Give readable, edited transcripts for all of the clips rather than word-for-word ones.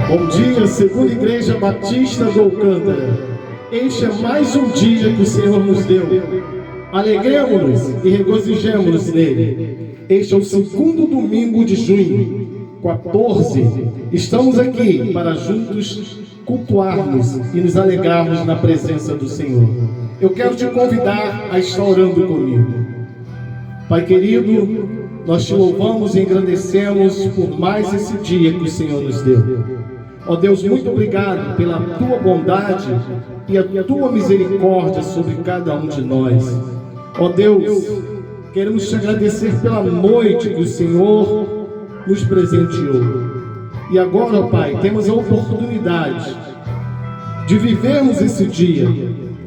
Bom dia, Segunda Igreja Batista do Alcântara. Este é mais um dia que o Senhor nos deu. Alegremos-nos e regozijemos-nos nele. Este é o segundo domingo de junho, 14. Estamos aqui para juntos cultuarmos e nos alegrarmos na presença do Senhor. Eu quero te convidar a estar orando comigo. Pai querido, nós te louvamos e engrandecemos por mais esse dia que o Senhor nos deu. Ó Deus, muito obrigado pela tua bondade e a tua misericórdia sobre cada um de nós. Ó Deus, queremos te agradecer pela noite que o Senhor nos presenteou. E agora, ó Pai, temos a oportunidade de vivermos esse dia,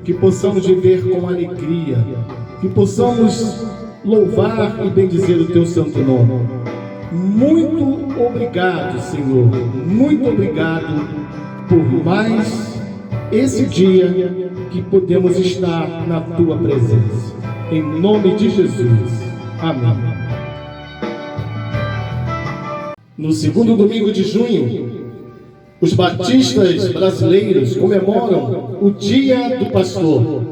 que possamos viver com alegria, que possamos louvar e bendizer o teu santo nome. Muito obrigado, Senhor. Muito obrigado por mais esse dia que podemos estar na tua presença. Em nome de Jesus. Amém. No segundo domingo de junho, os batistas brasileiros comemoram o Dia do Pastor.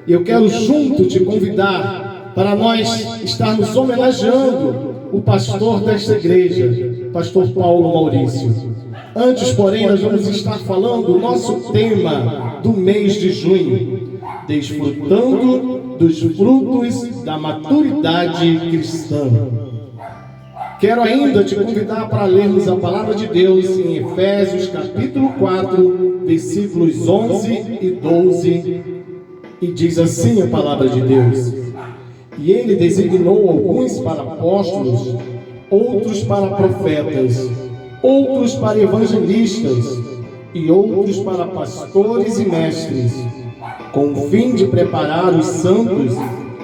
E eu quero junto te convidar para nós estarmos homenageando o pastor desta igreja, pastor Paulo Maurício. Antes, porém, nós vamos estar falando o nosso tema do mês de junho, desfrutando dos frutos da maturidade cristã. Quero ainda te convidar para lermos a palavra de Deus em Efésios capítulo 4, versículos 11 e 12, e diz assim a palavra de Deus: E ele designou alguns para apóstolos, outros para profetas, outros para evangelistas e outros para pastores e mestres, com o fim de preparar os santos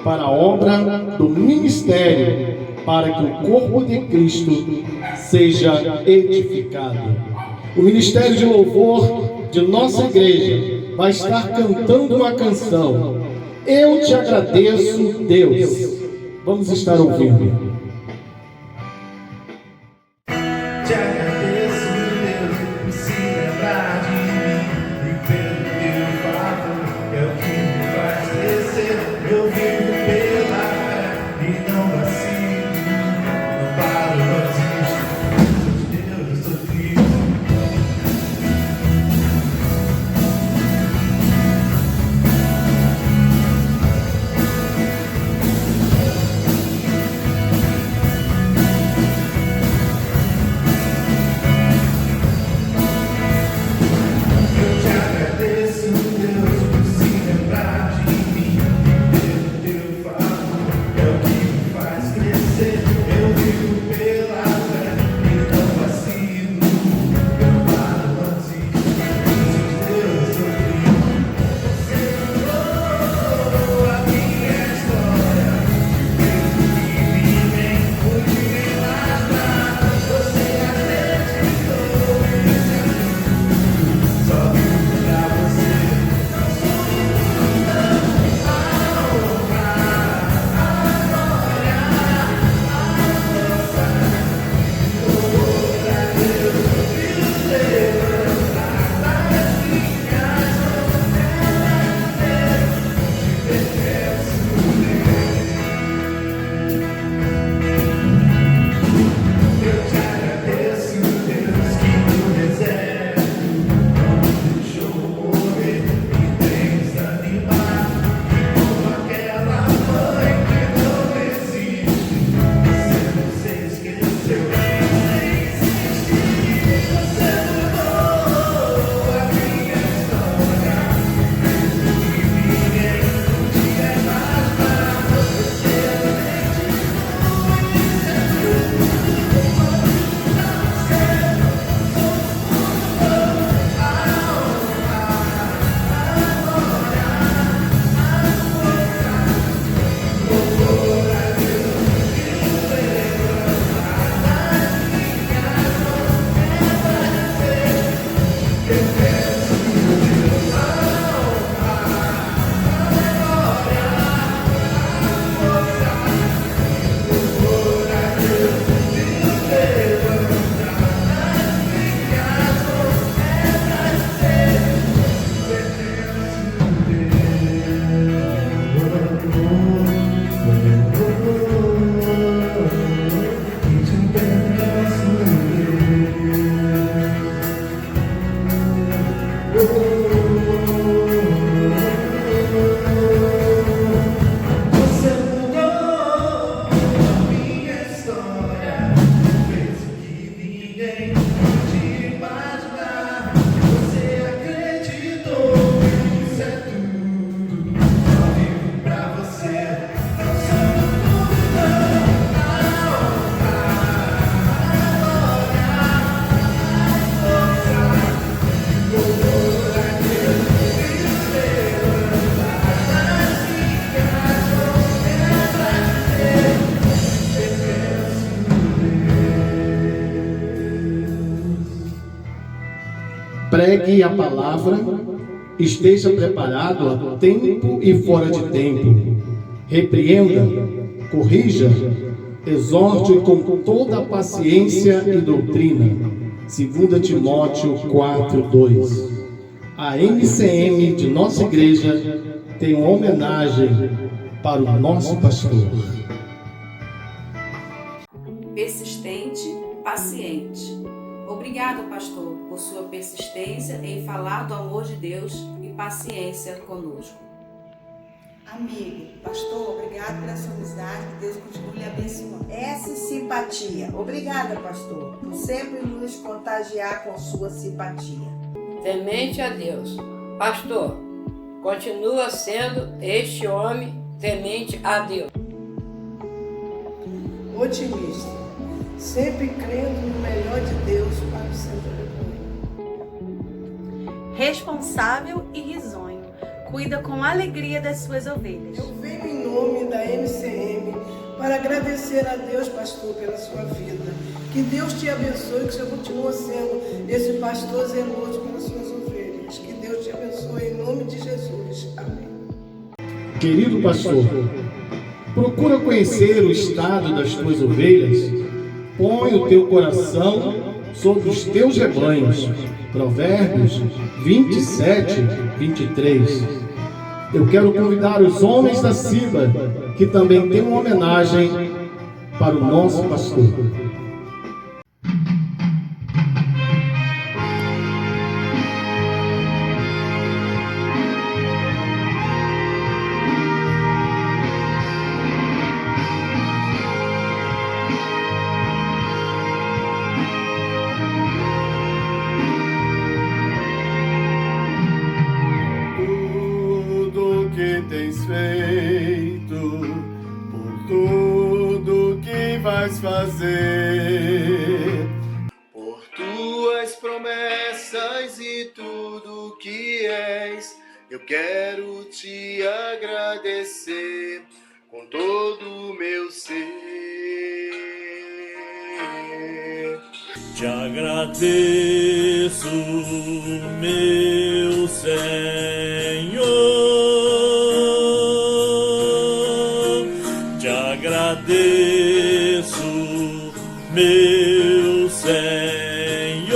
para a obra do ministério, para que o corpo de Cristo seja edificado. O ministério de louvor de nossa igreja vai estar cantando uma canção. Eu te agradeço, Deus. Vamos estar ouvindo. Te agradeço, Deus, por se lembrar de mim e pelo teu favor, é o que me faz crescer. Eu vivo pela fé e não vacilo, não paro, não desisto. Deus, eu sou Cristo. ninguém pode imaginar. Você acreditou, isso é tudo. Só vivo pra você. Não sou tudo, não. Pregue a palavra, esteja preparado a tempo e fora de tempo. Repreenda, corrija, exorte com toda a paciência e doutrina. 2 Timóteo 4:2. A MCM de nossa igreja tem uma homenagem para o nosso pastor. Persistente, paciente. Obrigado, pastor, por sua persistência em falar do amor de Deus e paciência conosco. Amigo, pastor, obrigado pela sua amizade, que Deus continue lhe abençoando. Essa simpatia. Obrigada, pastor, por sempre nos contagiar com sua simpatia. Temente a Deus. Pastor, continua sendo este homem temente a Deus. Otimista, sempre crendo no melhor de Deus para o seu rebanho. Responsável e risonho, cuida com alegria das suas ovelhas. Eu venho em nome da MCM para agradecer a Deus, pastor, pela sua vida. Que Deus te abençoe, que o Senhor continue sendo esse pastor zeloso pelas suas ovelhas. Que Deus te abençoe em nome de Jesus. Amém. Querido pastor, procura conhecer o estado das tuas ovelhas. Põe o teu coração sobre os teus rebanhos. Provérbios 27:23. Eu quero convidar os homens da Ciba, que também tem uma homenagem para o nosso pastor. Tens feito, por tudo que vais fazer, por tuas promessas e tudo que és, eu quero te agradecer com todo o meu ser. Te agradeço, meu Senhor. Agradeço, meu Senhor.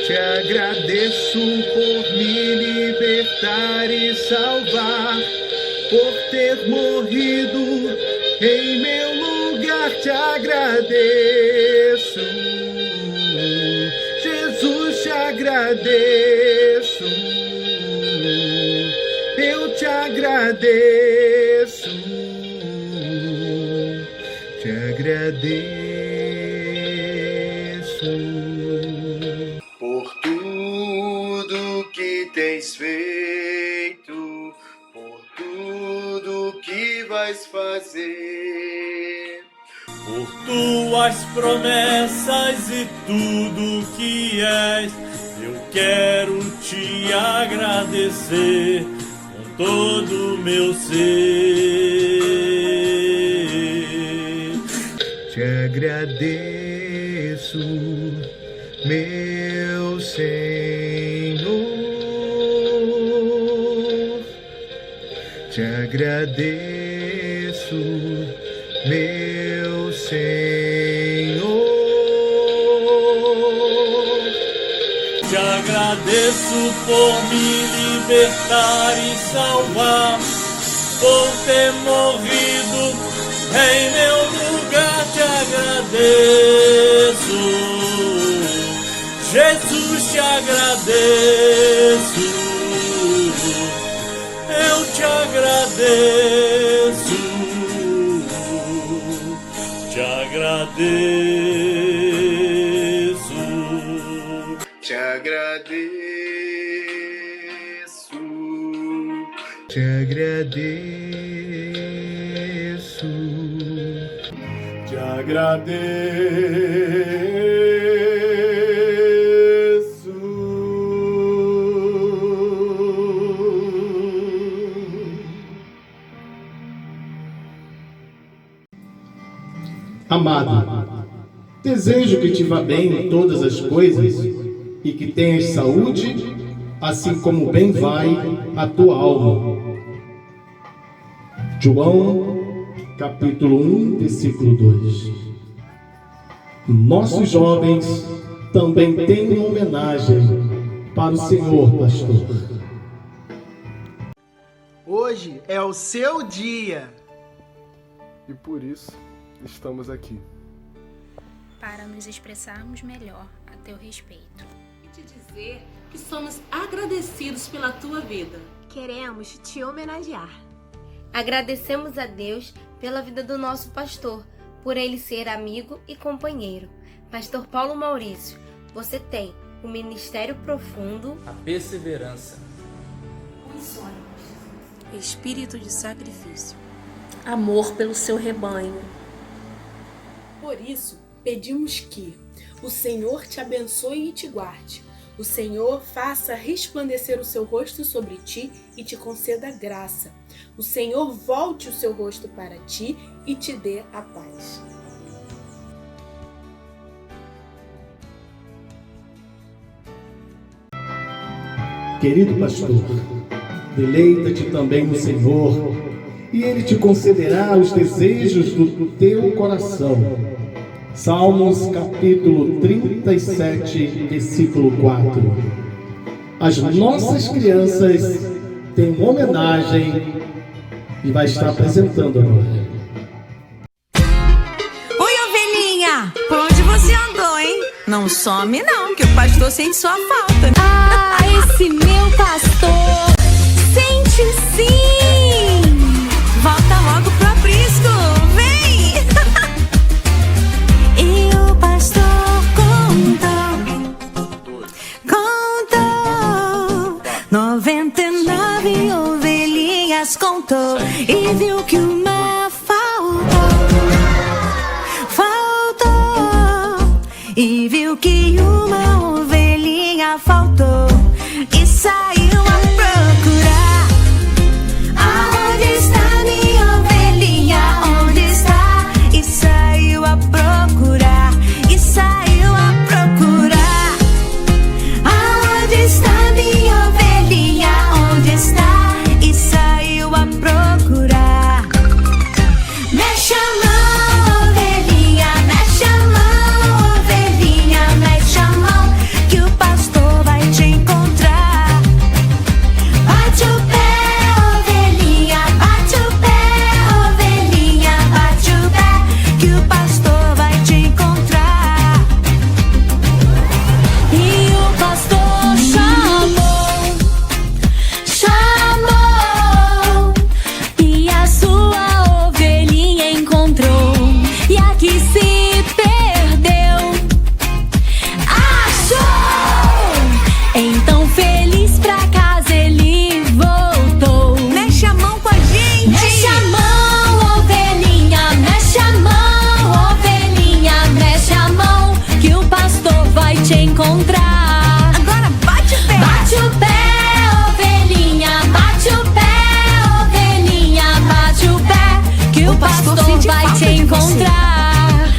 Te agradeço por me libertar e salvar, por ter morrido em meu lugar. Te agradeço, Jesus, te agradeço. Eu te agradeço, te agradeço por tudo que tens feito, por tudo que vais fazer, Por tuas promessas e tudo que és, eu quero te agradecer todo o meu ser. te agradeço, meu Senhor, te agradeço, meu Senhor. Te agradeço por me libertar e salvar, por ter morrido em meu lugar. Te agradeço, Jesus, te agradeço, eu te agradeço, te agradeço. agradeço. Te agradeço, te agradeço, Te agradeço. Amado, desejo que te vá bem em todas as coisas e que tenhas saúde, assim como bem vai a tua alma. João, capítulo 1, versículo 2. Nossos jovens também têm uma homenagem para o Senhor, pastor. Hoje é o seu dia. E por isso estamos aqui. Para nos expressarmos melhor a teu respeito. E te dizer que somos agradecidos pela tua vida. Queremos te homenagear. Agradecemos a Deus pela vida do nosso pastor, por ele ser amigo e companheiro. Pastor Paulo Maurício, você tem um ministério profundo, a perseverança, os sonhos, espírito de sacrifício, amor pelo seu rebanho. Por isso, pedimos que o Senhor te abençoe e te guarde. O Senhor faça resplandecer o seu rosto sobre ti e te conceda graça. O Senhor volte o seu rosto para ti e te dê a paz. Querido pastor, deleita-te também no Senhor, e Ele te concederá os desejos do teu coração. Salmos capítulo 37, versículo 4. As nossas crianças têm uma homenagem e vai estar apresentando agora. Oi, ovelhinha! Por onde você andou, hein? Não some não, que o pastor sente sua falta. Ah, esse meu pastor sente sim! Volta logo pro aprisco, vem! E o pastor contou 99 ovelhinhas contou e viu que uma faltou e viu que uma ovelhinha faltou e saiu a procurar. Aonde está minha ovelhinha? Onde está? E saiu a procurar. E saiu a procurar. Aonde está minha ovelhinha? Onde está? E saiu a procurar. Mexe a mão, ovelhinha, mexe a mão, ovelhinha, mexe a mão, que o pastor vai te encontrar. Bate o pé, ovelhinha, bate o pé, ovelhinha, bate o pé, que o pastor vai te encontrar. E o pastor chamou, e a sua ovelhinha encontrou, e a que se perdeu achou. Então feliz pra casa ele voltou. Mexe a mão com a gente. Mexe a mão, ovelhinha, mexe a mão, ovelhinha, mexe a mão, que o pastor vai te encontrar. Agora bate o pé. Bate o pé, ovelhinha, bate o pé, ovelhinha, bate o pé, que o pastor vai te encontrar.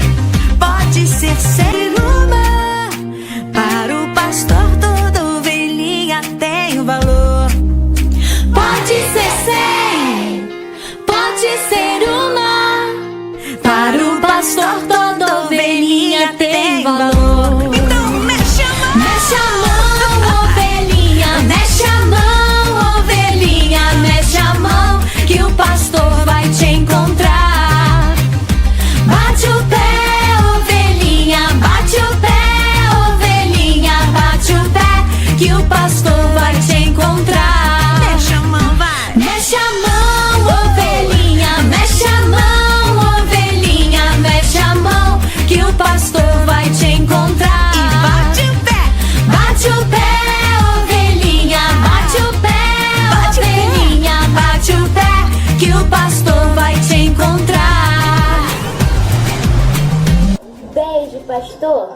pastor.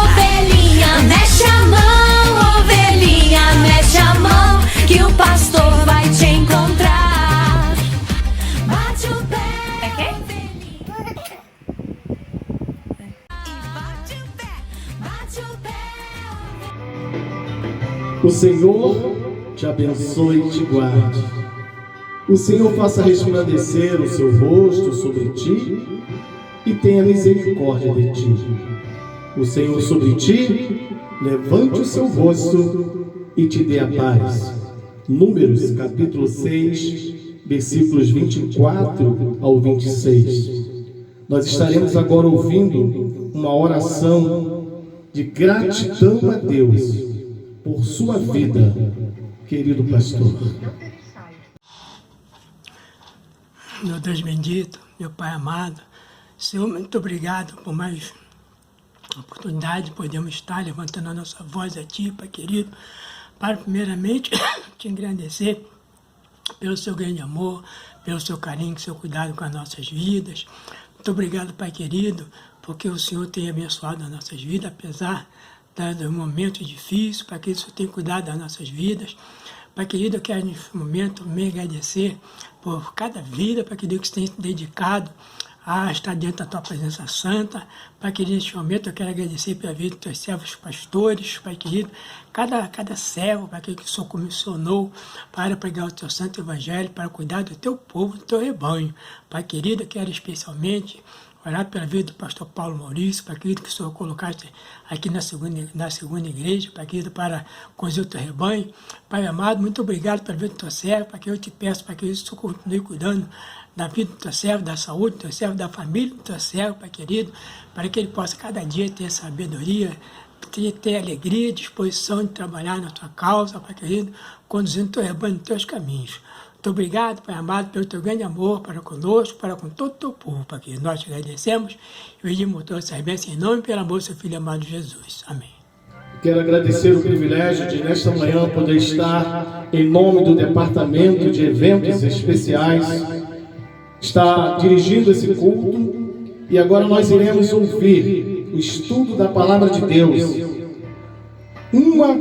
Ovelhinha, mexe a mão, ovelhinha, mexe a mão, que o pastor vai te encontrar. Bate o pé, ovelhinha. Bate o pé, bate o pé. O Senhor te abençoe e te guarde. O Senhor faça resplandecer o seu rosto sobre ti e tenha misericórdia de ti. O Senhor sobre ti levante o seu rosto e te dê a paz. Números capítulo 6, versículos 24 ao 26. Nós estaremos agora ouvindo uma oração de gratidão a Deus por sua vida, querido pastor. Meu Deus bendito, meu Pai amado, Senhor, muito obrigado por mais oportunidade de podermos estar levantando a nossa voz a Ti, Pai querido, para primeiramente te agradecer pelo seu grande amor, pelo seu carinho, seu cuidado com as nossas vidas. Muito obrigado, Pai querido, porque o Senhor tem abençoado as nossas vidas, apesar dos momentos difíceis, Pai querido, o Senhor tem cuidado das nossas vidas. Pai querido, eu quero nesse momento me agradecer por cada vida, Pai querido, que você tem se dedicado a estar dentro da Tua presença santa. Pai querido, neste momento eu quero agradecer pela vida dos Teus servos pastores, Pai querido, cada servo, Pai querido, que o Senhor comissionou para pregar o Teu santo evangelho, para cuidar do Teu povo, do Teu rebanho. Pai querido, eu quero especialmente orar pela vida do pastor Paulo Maurício, Pai querido, que o Senhor colocaste aqui na segunda igreja, Pai querido, para conduzir o Teu rebanho. Pai amado, muito obrigado pela vida do Teu servo, Pai querido, eu te peço, Pai querido, que o Senhor continue cuidando da vida do Teu servo, da saúde do Teu servo, da família do Teu servo, Pai querido, para que ele possa cada dia ter sabedoria, ter alegria, disposição de trabalhar na Tua causa, Pai querido, conduzindo o Teu rebanho nos Teus caminhos. Muito obrigado, Pai amado, pelo Teu grande amor para conosco, para com todo o Teu povo, Pai querido. Nós te agradecemos e pedimos todas essas bênçãos em nome e pelo amor do Seu Filho amado Jesus. Amém. Quero agradecer o privilégio de, nesta manhã, poder estar em nome do Departamento de Eventos Especiais, estar dirigindo esse culto, e agora nós iremos ouvir o estudo da Palavra de Deus, uma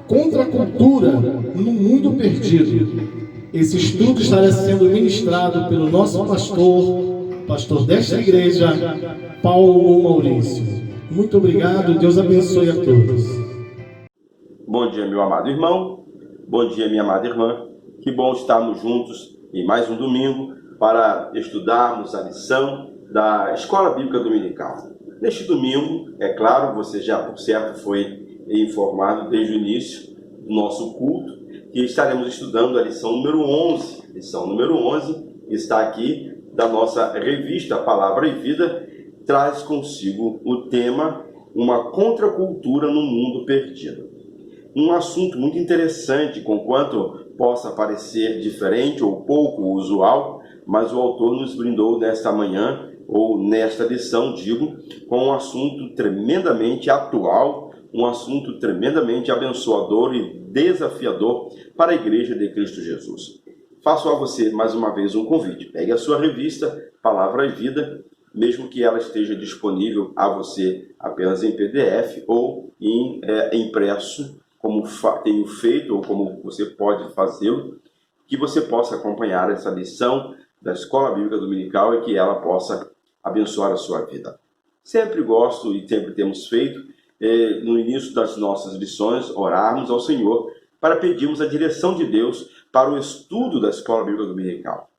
contracultura no mundo perdido. Esse estudo estará sendo ministrado pelo nosso pastor desta igreja, Paulo Maurício. Muito obrigado, Deus abençoe a todos. Bom dia, meu amado irmão, bom dia, minha amada irmã. Que bom estarmos juntos em mais um domingo para estudarmos a lição da Escola Bíblica Dominical. Neste domingo, é claro, você já por certo foi informado desde o início do nosso culto, que estaremos estudando a lição número 11. Lição número 11 está aqui da nossa revista Palavra e Vida, traz consigo o tema Uma Contracultura no Mundo Perdido. Um assunto muito interessante, conquanto possa parecer diferente ou pouco usual, mas o autor nos brindou nesta manhã, ou nesta lição, digo, com um assunto tremendamente atual, um assunto tremendamente abençoador e desafiador para a Igreja de Cristo Jesus. Faço a você mais uma vez um convite. Pegue a sua revista Palavra e Vida, mesmo que ela esteja disponível a você apenas em PDF ou em impresso, como tenho feito ou como você pode fazê-lo, que você possa acompanhar essa lição da Escola Bíblica Dominical e que ela possa abençoar a sua vida. Sempre gosto e sempre temos feito, no início das nossas lições, orarmos ao Senhor para pedirmos a direção de Deus para o estudo da Escola Bíblica Dominical,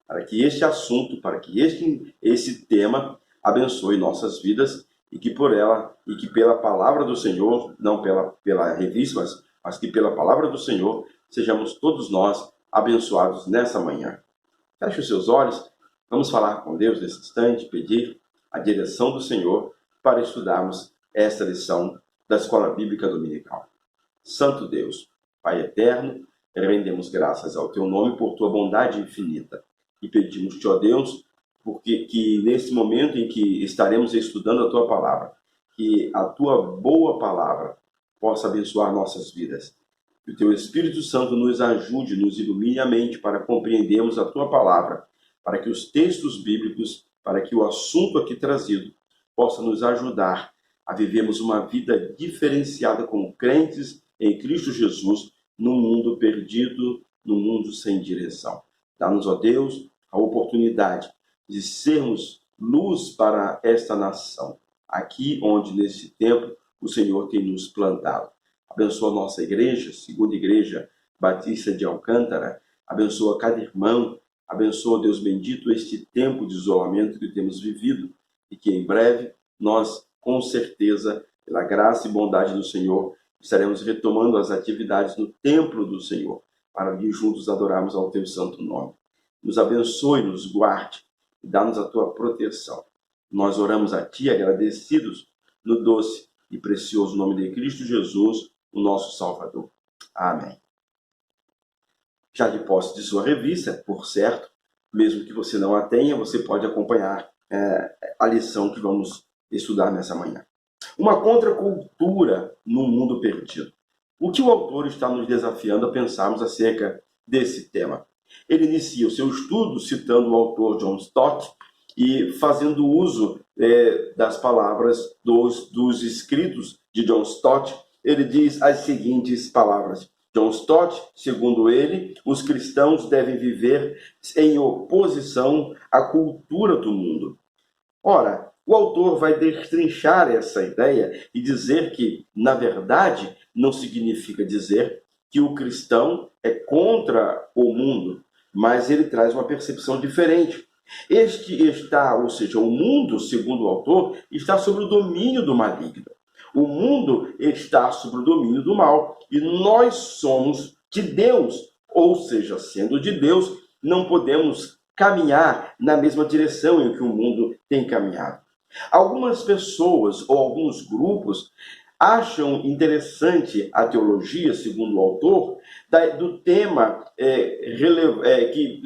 para que este assunto, para que esse tema abençoe nossas vidas e que por ela, e que pela palavra do Senhor, não pela revista, mas que pela palavra do Senhor, sejamos todos nós abençoados nessa manhã. Feche os seus olhos, vamos falar com Deus nesse instante, pedir a direção do Senhor para estudarmos esta lição da Escola Bíblica Dominical. Santo Deus, Pai eterno, rendemos graças ao Teu nome por Tua bondade infinita e pedimos-te, ó Deus, porque que nesse momento em que estaremos estudando a Tua palavra, que a Tua boa palavra possa abençoar nossas vidas. Que o Teu Espírito Santo nos ajude, nos ilumine a mente para compreendermos a Tua palavra, para que os textos bíblicos para que o assunto aqui trazido possa nos ajudar a vivermos uma vida diferenciada como crentes em Cristo Jesus, num mundo perdido, num mundo sem direção. Dá-nos, ó Deus, a oportunidade de sermos luz para esta nação, aqui onde, nesse tempo, o Senhor tem nos plantado. Abençoa a nossa igreja, segunda igreja Batista de Alcântara, abençoa cada irmão, abençoa, Deus bendito, este tempo de isolamento que temos vivido e que em breve nós, com certeza, pela graça e bondade do Senhor, estaremos retomando as atividades no templo do Senhor, para que juntos adorarmos ao teu santo nome. Nos abençoe, nos guarde e dá-nos a tua proteção. Nós oramos a ti agradecidos no doce e precioso nome de Cristo Jesus, o nosso Salvador. Amém. Já de posse de sua revista, por certo, mesmo que você não a tenha, você pode acompanhar a lição que vamos estudar nessa manhã. Uma contracultura no mundo perdido. O que o autor está nos desafiando a pensarmos acerca desse tema? Ele inicia o seu estudo citando o autor John Stott e fazendo uso das palavras dos escritos de John Stott. Ele diz as seguintes palavras. John Stott, segundo ele, os cristãos devem viver em oposição à cultura do mundo. Ora, o autor vai destrinchar essa ideia e dizer que, na verdade, não significa dizer que o cristão é contra o mundo, mas ele traz uma percepção diferente. Ou seja, o mundo, segundo o autor, está sob o domínio do maligno. O mundo está sob o domínio do mal e nós somos de Deus, ou seja, sendo de Deus, não podemos caminhar na mesma direção em que o mundo tem caminhado. Algumas pessoas ou alguns grupos acham interessante a teologia, segundo o autor, do tema que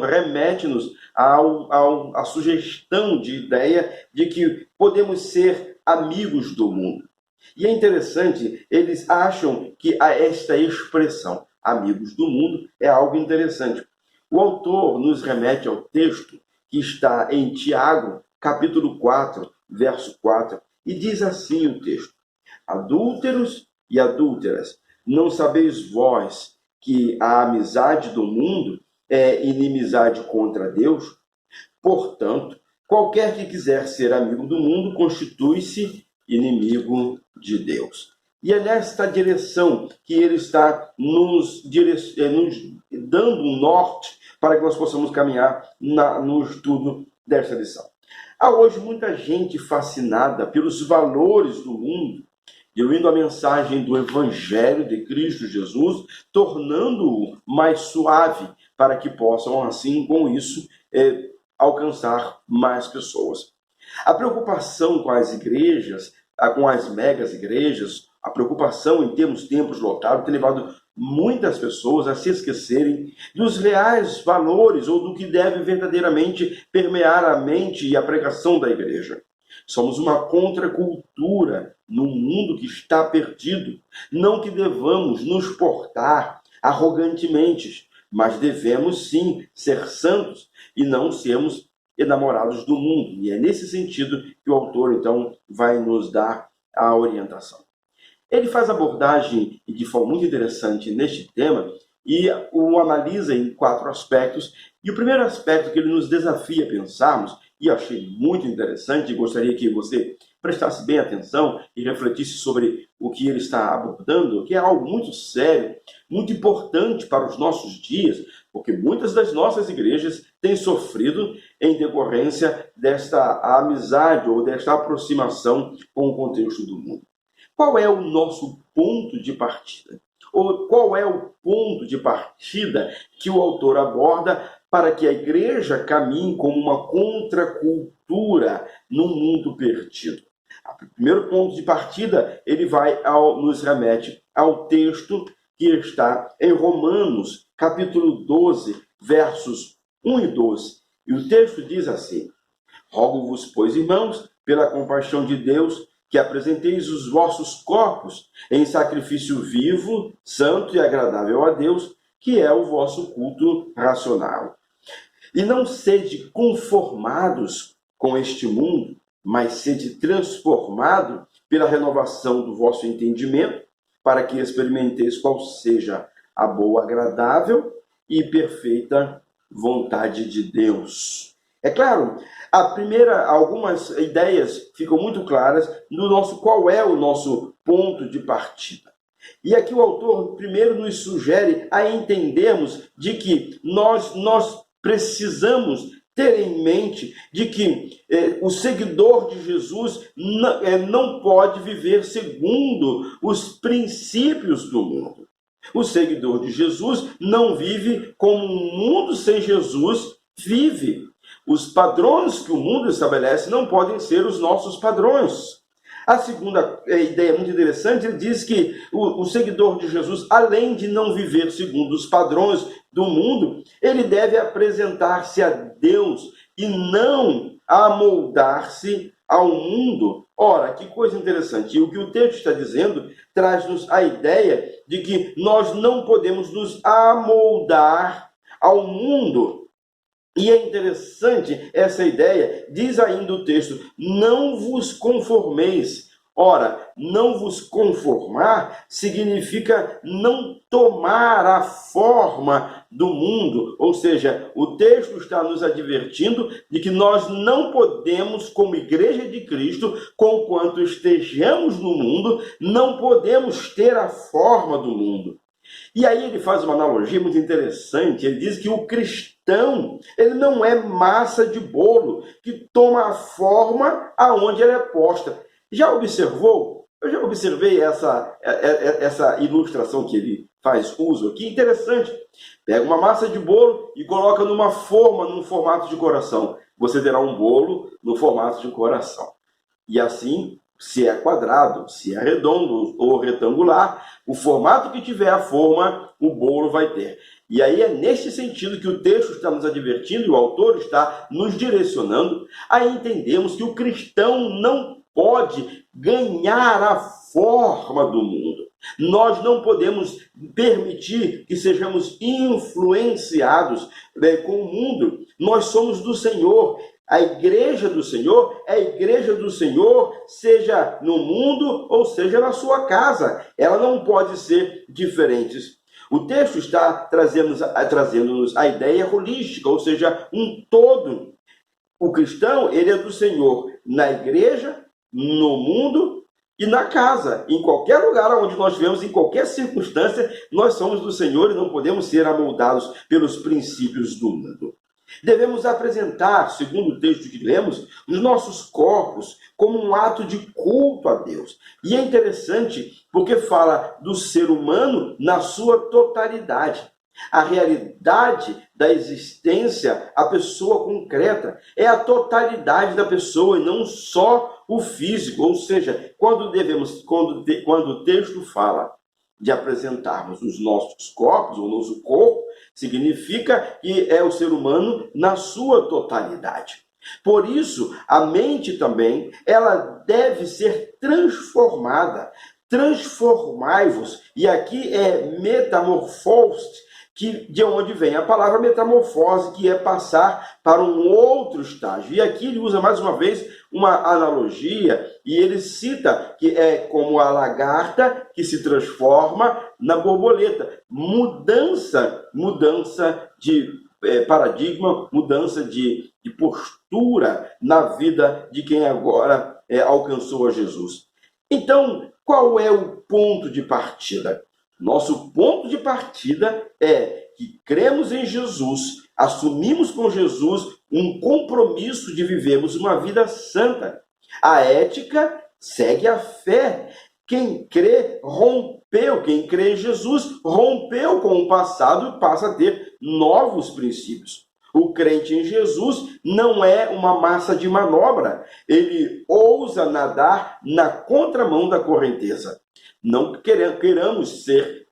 remete-nos à sugestão de ideia de que podemos ser amigos do mundo. E é interessante, eles acham que esta expressão, amigos do mundo, é algo interessante. O autor nos remete ao texto que está em Tiago, capítulo 4, verso 4, e diz assim o texto: adúlteros e adúlteras, não sabeis vós que a amizade do mundo é inimizade contra Deus? Portanto, qualquer que quiser ser amigo do mundo constitui-se inimigo de Deus. E é nesta direção que ele está nos dando um norte para que nós possamos caminhar no estudo desta lição. Há hoje muita gente fascinada pelos valores do mundo, diluindo a mensagem do Evangelho de Cristo Jesus, tornando-o mais suave, para que possam, assim, com isso, alcançar mais pessoas. A preocupação com as igrejas, com as megas igrejas, a preocupação em termos templos lotados tem levado muitas pessoas a se esquecerem dos reais valores ou do que deve verdadeiramente permear a mente e a pregação da igreja. Somos uma contracultura num mundo que está perdido. Não que devamos nos portar arrogantemente, mas devemos sim ser santos e não sermos enamorados do mundo. E é nesse sentido que o autor, então, vai nos dar a orientação. Ele faz abordagem de forma muito interessante neste tema e o analisa em 4 aspectos. E o primeiro aspecto que ele nos desafia a pensarmos, e eu achei muito interessante, e gostaria que você prestasse bem atenção e refletisse sobre o que ele está abordando, que é algo muito sério, muito importante para os nossos dias, porque muitas das nossas igrejas têm sofrido em decorrência desta amizade ou desta aproximação com o contexto do mundo. Qual é o nosso ponto de partida? Ou qual é o ponto de partida que o autor aborda para que a igreja caminhe como uma contracultura no mundo perdido? O primeiro ponto de partida, ele nos remete ao texto que está em Romanos, capítulo 12, versos 1 e 12. E o texto diz assim: rogo-vos, pois, irmãos, pela compaixão de Deus, que apresenteis os vossos corpos em sacrifício vivo, santo e agradável a Deus, que é o vosso culto racional. E não sede conformados com este mundo, mas sede transformado pela renovação do vosso entendimento, para que experimenteis qual seja a boa, agradável e perfeita vontade de Deus. É claro, algumas ideias ficam muito claras qual é o nosso ponto de partida. E aqui o autor primeiro nos sugere a entendermos de que nós precisamos ter em mente de que o seguidor de Jesus não pode viver segundo os princípios do mundo. O seguidor de Jesus não vive como um mundo sem Jesus vive. Os padrões que o mundo estabelece não podem ser os nossos padrões. A segunda ideia muito interessante, ele diz que o seguidor de Jesus, além de não viver segundo os padrões do mundo, ele deve apresentar-se a Deus e não amoldar-se ao mundo. Ora, que coisa interessante. E o que o texto está dizendo traz-nos a ideia de que nós não podemos nos amoldar ao mundo. E é interessante essa ideia, diz ainda o texto, não vos conformeis. Ora, não vos conformar significa não tomar a forma do mundo. Ou seja, o texto está nos advertindo de que nós não podemos, como igreja de Cristo, conquanto estejamos no mundo, não podemos ter a forma do mundo. E aí ele faz uma analogia muito interessante. Ele diz que o cristão, ele não é massa de bolo que toma a forma aonde ela é posta. Já observou? Eu já observei essa ilustração que ele faz uso aqui. Interessante. Pega uma massa de bolo e coloca numa forma, num formato de coração. Você terá um bolo no formato de coração. E assim, se é quadrado, se é redondo ou retangular, o formato que tiver a forma, o bolo vai ter. E aí é nesse sentido que o texto está nos advertindo e o autor está nos direcionando a entendermos que o cristão não pode ganhar a forma do mundo. Nós não podemos permitir que sejamos influenciados com o mundo. Nós somos do Senhor. A igreja do Senhor é a igreja do Senhor, seja no mundo ou seja na sua casa. Ela não pode ser diferente. O texto está trazendo-nos a ideia holística, ou seja, um todo. O cristão, ele é do Senhor na igreja, no mundo e na casa. Em qualquer lugar onde nós vivemos, em qualquer circunstância, nós somos do Senhor e não podemos ser amoldados pelos princípios do mundo. Devemos apresentar, segundo o texto que lemos, os nossos corpos como um ato de culto a Deus. E é interessante porque fala do ser humano na sua totalidade. A realidade da existência, a pessoa concreta, é a totalidade da pessoa e não só o físico. Ou seja, quando o texto fala de apresentarmos os nossos corpos, o nosso corpo, significa que é o ser humano na sua totalidade. Por isso, a mente também, ela deve ser transformada. Transformai-vos. E aqui é metamorfose, de onde vem a palavra metamorfose, que é passar para um outro estágio. E aqui ele usa mais uma vez uma analogia, e ele cita que é como a lagarta que se transforma na borboleta. Mudança de paradigma, mudança de postura na vida de quem agora alcançou a Jesus. Então, qual é o ponto de partida? Nosso ponto de partida é que cremos em Jesus, assumimos com Jesus um compromisso de vivermos uma vida santa. A ética segue a fé. Quem crê rompeu, quem crê em Jesus rompeu com o passado e passa a ter novos princípios. O crente em Jesus não é uma massa de manobra. Ele ousa nadar na contramão da correnteza. Não queremos ser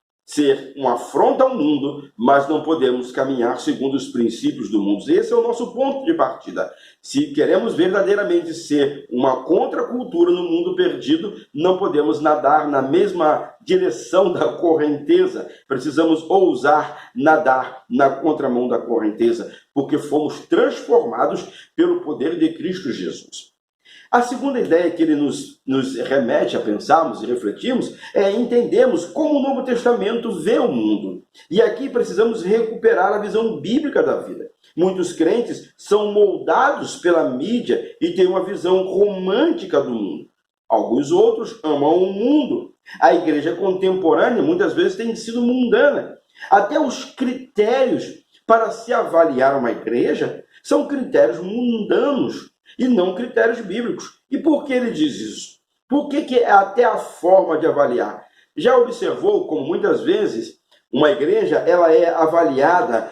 uma afronta ao mundo, mas não podemos caminhar segundo os princípios do mundo. Esse é o nosso ponto de partida. Se queremos verdadeiramente ser uma contracultura no mundo perdido, não podemos nadar na mesma direção da correnteza. Precisamos ousar nadar na contramão da correnteza. porque fomos transformados pelo poder de Cristo Jesus. A segunda ideia que ele nos remete a pensarmos e refletirmos é entendermos como o Novo Testamento vê o mundo. E aqui precisamos recuperar a visão bíblica da vida. Muitos crentes são moldados pela mídia e têm uma visão romântica do mundo. Alguns outros amam o mundo. A igreja contemporânea muitas vezes tem sido mundana. Até os critérios para se avaliar uma igreja são critérios mundanos e não critérios bíblicos. E por que ele diz isso? Por que até a forma de avaliar? Já observou como muitas vezes uma igreja ela é avaliada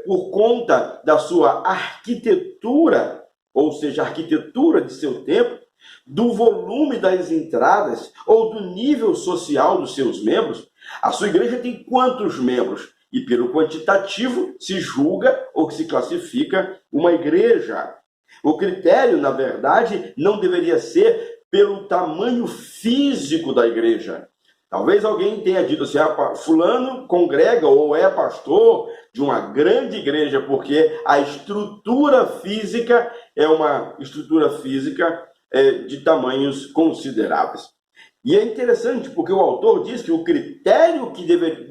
por conta da sua arquitetura, ou seja, a arquitetura de seu templo, do volume das entradas ou do nível social dos seus membros? A sua igreja tem quantos membros? E pelo quantitativo se julga ou se classifica uma igreja. O critério, na verdade, não deveria ser pelo tamanho físico da igreja. Talvez alguém tenha dito assim, fulano congrega ou é pastor de uma grande igreja, porque a estrutura física é uma estrutura física de tamanhos consideráveis. E é interessante porque o autor diz que o critério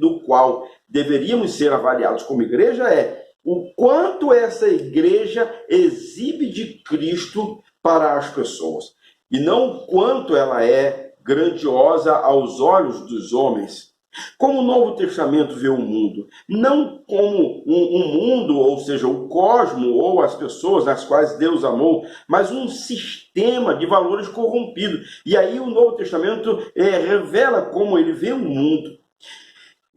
do qual deveríamos ser avaliados como igreja é o quanto essa igreja exibe de Cristo para as pessoas. E não o quanto ela é grandiosa aos olhos dos homens. Como o Novo Testamento vê o mundo? Não como um mundo, ou seja, o cosmo ou as pessoas nas quais Deus amou, mas um sistema de valores corrompido. E aí o Novo Testamento revela como ele vê o mundo.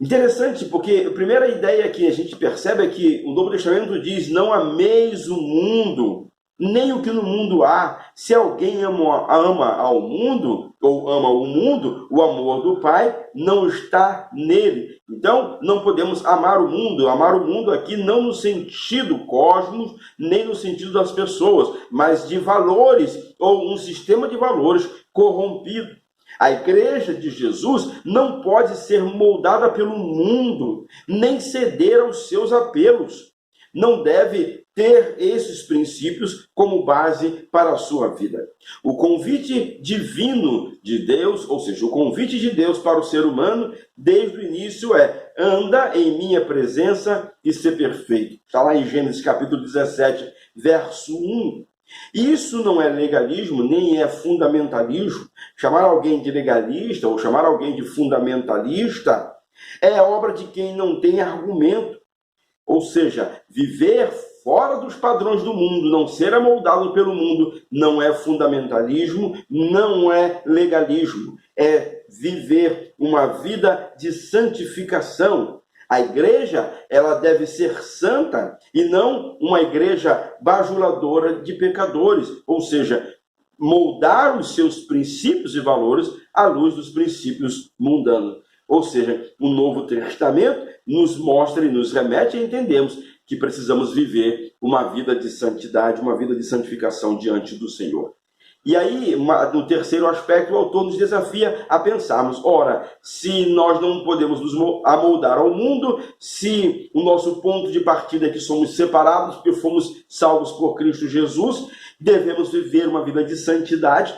Interessante, porque a primeira ideia que a gente percebe é que o Novo Testamento diz: não ameis o mundo, nem o que no mundo há. Se alguém ama ao mundo, ou ama o mundo, o amor do Pai não está nele. Então, não podemos amar o mundo. Amar o mundo aqui não no sentido cosmos, nem no sentido das pessoas, mas de valores, ou um sistema de valores corrompido. A igreja de Jesus não pode ser moldada pelo mundo, nem ceder aos seus apelos. Não deve ter esses princípios como base para a sua vida. O convite divino de Deus, ou seja, o convite de Deus para o ser humano, desde o início é: anda em minha presença e ser perfeito. Está lá em Gênesis capítulo 17, verso 1. Isso não é legalismo, nem é fundamentalismo. Chamar alguém de legalista ou chamar alguém de fundamentalista é obra de quem não tem argumento. Ou seja, viver fora dos padrões do mundo, não ser amoldado pelo mundo, não é fundamentalismo, não é legalismo. É viver uma vida de santificação. A igreja, ela deve ser santa e não uma igreja bajuladora de pecadores. Ou seja, moldar os seus princípios e valores à luz dos princípios mundanos. Ou seja, o Novo Testamento nos mostra e nos remete a entendermos que precisamos viver uma vida de santidade, uma vida de santificação diante do Senhor. E aí, no terceiro aspecto, o autor nos desafia a pensarmos: ora, se nós não podemos nos amoldar ao mundo, se o nosso ponto de partida é que somos separados porque fomos salvos por Cristo Jesus, devemos viver uma vida de santidade.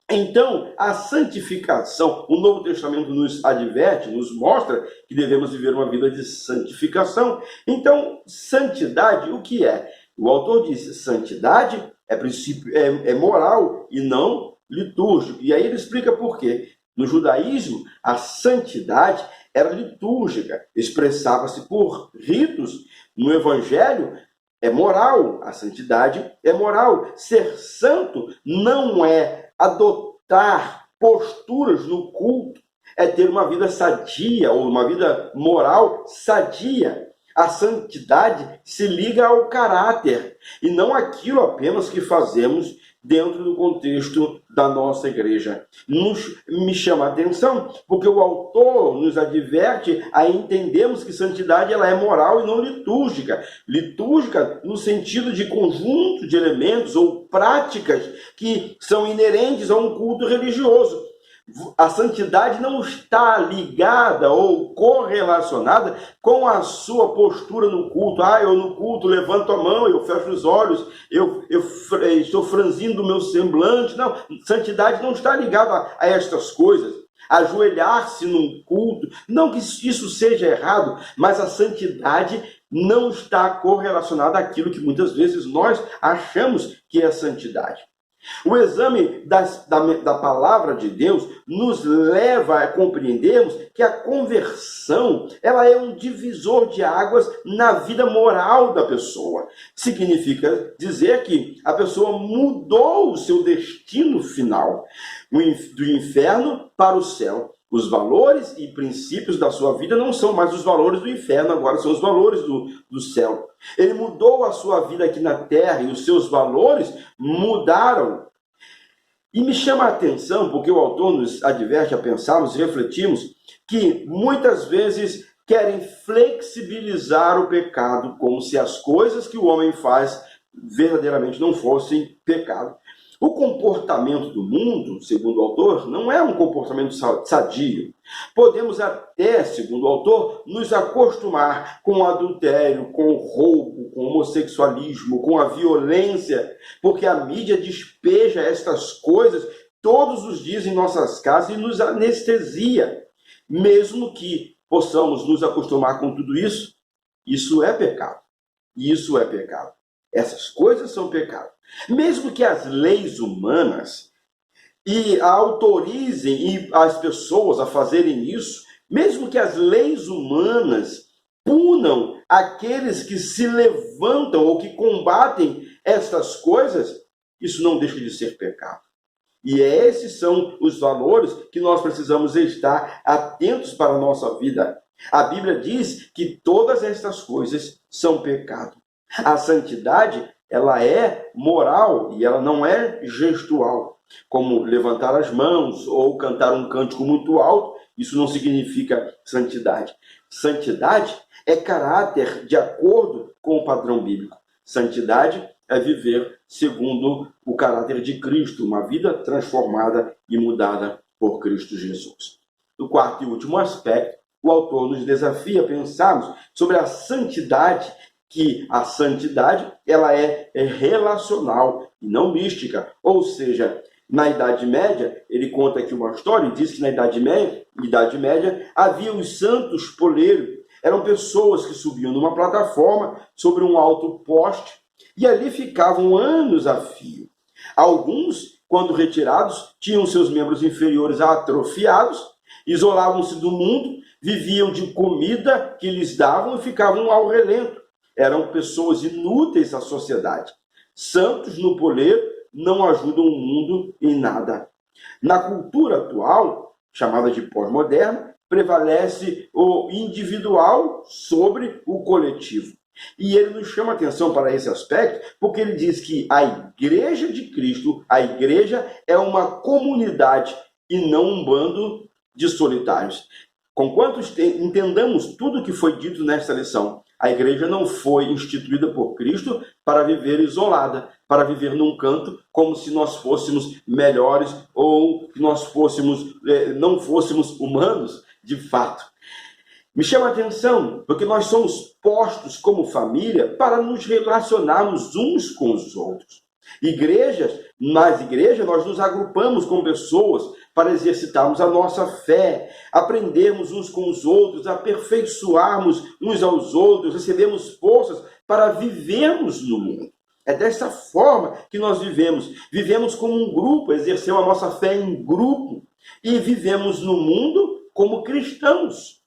Então, a santificação, o Novo Testamento nos adverte, nos mostra que devemos viver uma vida de santificação. Então, santidade, o que é? O autor diz: santidade é princípio, é moral e não litúrgico. E aí ele explica por quê. No judaísmo, a santidade era litúrgica, expressava-se por ritos. No evangelho, é moral, a santidade é moral. Ser santo não é adotar posturas no culto, é ter uma vida sadia, ou uma vida moral sadia. A santidade se liga ao caráter, e não aquilo apenas que fazemos dentro do contexto da nossa igreja. Me chama a atenção, porque o autor nos adverte a entendermos que santidade ela é moral e não litúrgica. Litúrgica no sentido de conjunto de elementos ou práticas que são inerentes a um culto religioso. A santidade não está ligada ou correlacionada com a sua postura no culto. Eu no culto levanto a mão, eu fecho os olhos, eu estou franzindo o meu semblante. Não, santidade não está ligada a estas coisas. Ajoelhar-se num culto, não que isso seja errado, mas a santidade não está correlacionada àquilo que muitas vezes nós achamos que é santidade. O exame da palavra de Deus nos leva a compreendermos que a conversão ela é um divisor de águas na vida moral da pessoa. Significa dizer que a pessoa mudou o seu destino final, do inferno para o céu. Os valores e princípios da sua vida não são mais os valores do inferno, agora são os valores do céu. Ele mudou a sua vida aqui na terra e os seus valores mudaram. E me chama a atenção, porque o autor nos adverte a pensarmos e refletirmos que muitas vezes querem flexibilizar o pecado, como se as coisas que o homem faz verdadeiramente não fossem pecado. O comportamento do mundo, segundo o autor, não é um comportamento sadio. Podemos até, segundo o autor, nos acostumar com o adultério, com o roubo, com o homossexualismo, com a violência, porque a mídia despeja estas coisas todos os dias em nossas casas e nos anestesia. Mesmo que possamos nos acostumar com tudo isso, isso é pecado. Isso é pecado. Essas coisas são pecado. Mesmo que as leis humanas autorizem as pessoas a fazerem isso, mesmo que as leis humanas punam aqueles que se levantam ou que combatem estas coisas, isso não deixa de ser pecado. E esses são os valores que nós precisamos estar atentos para a nossa vida. A Bíblia diz que todas estas coisas são pecado. A santidade, ela é moral e ela não é gestual. Como levantar as mãos ou cantar um cântico muito alto, isso não significa santidade. Santidade é caráter de acordo com o padrão bíblico. Santidade é viver segundo o caráter de Cristo, uma vida transformada e mudada por Cristo Jesus. No quarto e último aspecto, o autor nos desafia a pensarmos sobre a santidade, que a santidade ela é relacional e não mística. Ou seja, na Idade Média, ele conta aqui uma história e diz que na Idade Média havia os santos poleiros. Eram pessoas que subiam numa plataforma sobre um alto poste e ali ficavam anos a fio. Alguns, quando retirados, tinham seus membros inferiores atrofiados, isolavam-se do mundo, viviam de comida que lhes davam e ficavam ao relento. Eram pessoas inúteis à sociedade. Santos no poleiro não ajudam o mundo em nada. Na cultura atual, chamada de pós-moderna, prevalece o individual sobre o coletivo. E ele nos chama atenção para esse aspecto, porque ele diz que a Igreja de Cristo, a Igreja é uma comunidade e não um bando de solitários. Conquanto entendamos tudo o que foi dito nesta lição, a igreja não foi instituída por Cristo para viver isolada, para viver num canto como se nós fôssemos melhores ou que nós não fôssemos humanos de fato. Me chama a atenção porque nós somos postos como família para nos relacionarmos uns com os outros. Nas igrejas nós nos agrupamos com pessoas para exercitarmos a nossa fé, aprendermos uns com os outros, aperfeiçoarmos uns aos outros, recebemos forças para vivermos no mundo. É dessa forma que nós vivemos. Vivemos como um grupo, exercemos a nossa fé em grupo e vivemos no mundo como cristãos.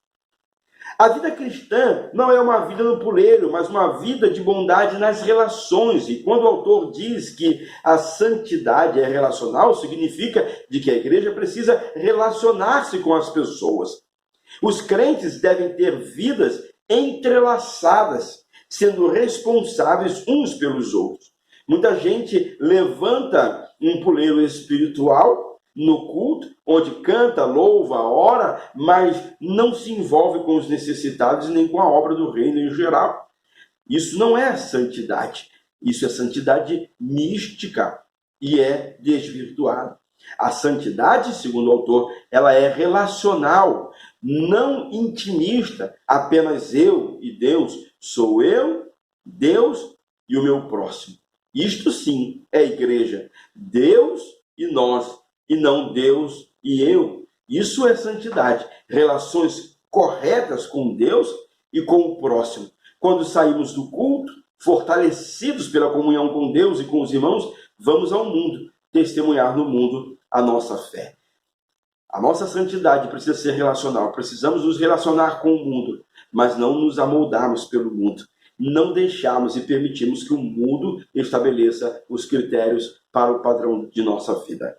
A vida cristã não é uma vida no puleiro, mas uma vida de bondade nas relações. E quando o autor diz que a santidade é relacional, significa de que a igreja precisa relacionar-se com as pessoas. Os crentes devem ter vidas entrelaçadas, sendo responsáveis uns pelos outros. Muita gente levanta um puleiro espiritual no culto, onde canta, louva, ora, mas não se envolve com os necessitados nem com a obra do reino em geral. Isso não é santidade. Isso é santidade mística e é desvirtuada. A santidade, segundo o autor, ela é relacional, não intimista, apenas eu e Deus. Sou eu, Deus e o meu próximo. Isto sim é igreja. Deus e nós, e não Deus e eu. Isso é santidade. Relações corretas com Deus e com o próximo. Quando saímos do culto, fortalecidos pela comunhão com Deus e com os irmãos, vamos ao mundo, testemunhar no mundo a nossa fé. A nossa santidade precisa ser relacional. Precisamos nos relacionar com o mundo, mas não nos amoldarmos pelo mundo. Não deixarmos e permitirmos que o mundo estabeleça os critérios para o padrão de nossa vida.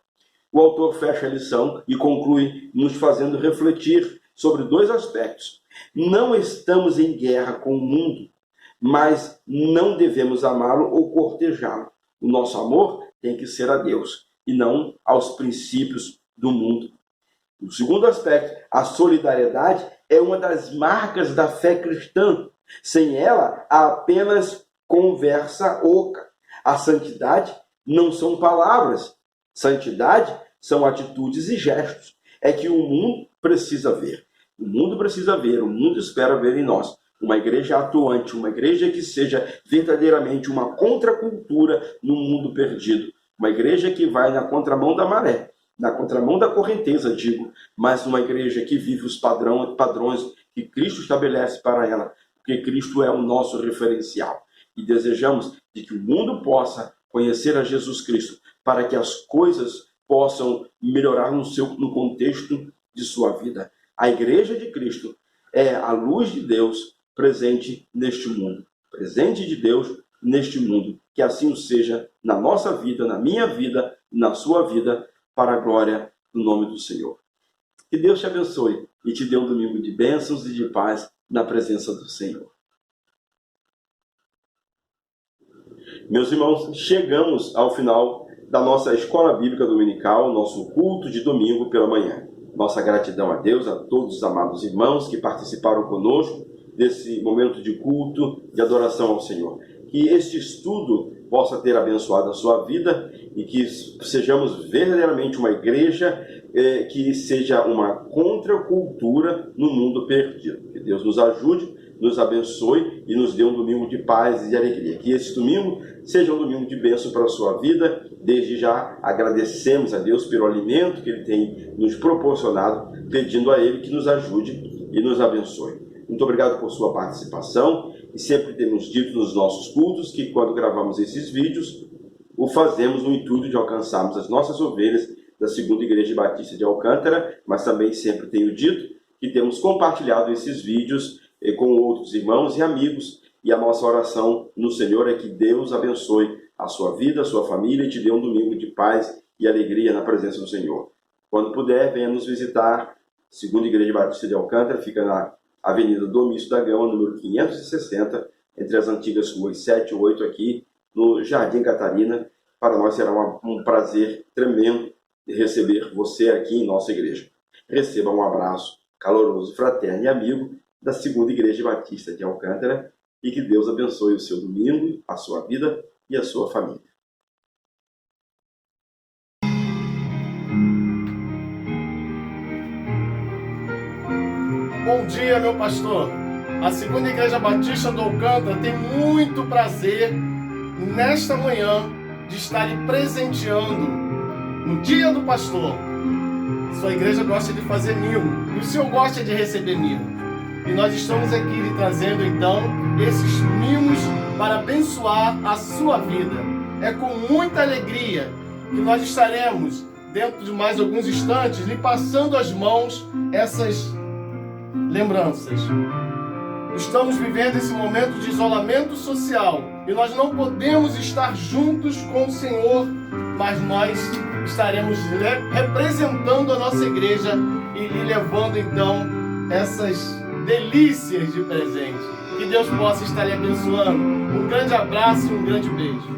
O autor fecha a lição e conclui nos fazendo refletir sobre dois aspectos. Não estamos em guerra com o mundo, mas não devemos amá-lo ou cortejá-lo. O nosso amor tem que ser a Deus e não aos princípios do mundo. O segundo aspecto, a solidariedade é uma das marcas da fé cristã. Sem ela, há apenas conversa oca. A santidade não são palavras. Santidade são atitudes e gestos. É que o mundo precisa ver. O mundo precisa ver, o mundo espera ver em nós uma igreja atuante, uma igreja que seja verdadeiramente uma contracultura no mundo perdido. Uma igreja que vai na contramão da maré, na contramão da correnteza, digo, mas uma igreja que vive os padrões que Cristo estabelece para ela, porque Cristo é o nosso referencial. E desejamos de que o mundo possa conhecer a Jesus Cristo, para que as coisas possam melhorar no contexto de sua vida. A igreja de Cristo é a luz de Deus presente neste mundo. Presente de Deus neste mundo. Que assim o seja na nossa vida, na minha vida, na sua vida, para a glória do nome do Senhor. Que Deus te abençoe e te dê um domingo de bênçãos e de paz na presença do Senhor. Meus irmãos, chegamos ao final da nossa escola bíblica dominical, nosso culto de domingo pela manhã. Nossa gratidão a Deus, a todos os amados irmãos que participaram conosco desse momento de culto, de adoração ao Senhor. Que este estudo possa ter abençoado a sua vida e que sejamos verdadeiramente uma igreja que seja uma contracultura no mundo perdido. Que Deus nos ajude, nos abençoe e nos dê um domingo de paz e de alegria. Que esse domingo seja um domingo de bênção para a sua vida. Desde já agradecemos a Deus pelo alimento que Ele tem nos proporcionado, pedindo a Ele que nos ajude e nos abençoe. Muito obrigado por sua participação. E sempre temos dito nos nossos cultos que quando gravamos esses vídeos, o fazemos no intuito de alcançarmos as nossas ovelhas da Segunda Igreja Batista de Alcântara, mas também sempre tenho dito que temos compartilhado esses vídeos com outros irmãos e amigos, e a nossa oração no Senhor é que Deus abençoe a sua vida, a sua família e te dê um domingo de paz e alegria na presença do Senhor. Quando puder, venha nos visitar. Segunda Igreja Batista de Alcântara fica na Avenida Domício da Gama, número 560, entre as antigas ruas 7 e 8, aqui no Jardim Catarina. Para nós será um prazer tremendo de receber você aqui em nossa igreja. Receba um abraço caloroso, fraterno e amigo da Segunda Igreja Batista de Alcântara e que Deus abençoe o seu domingo, a sua vida e a sua família. Bom dia, meu pastor. A Segunda Igreja Batista do Alcântara tem muito prazer nesta manhã de estar lhe presenteando no Dia do Pastor. Sua igreja gosta de fazer mimo e o senhor gosta de receber mimo. E nós estamos aqui lhe trazendo então esses mimos para abençoar a sua vida. É com muita alegria que nós estaremos, dentro de mais alguns instantes, lhe passando as mãos essas lembranças. Estamos vivendo esse momento de isolamento social e nós não podemos estar juntos com o Senhor, mas nós estaremos representando a nossa igreja e lhe levando então essas delícias de presente. Que Deus possa estar lhe abençoando. Um grande abraço e um grande beijo.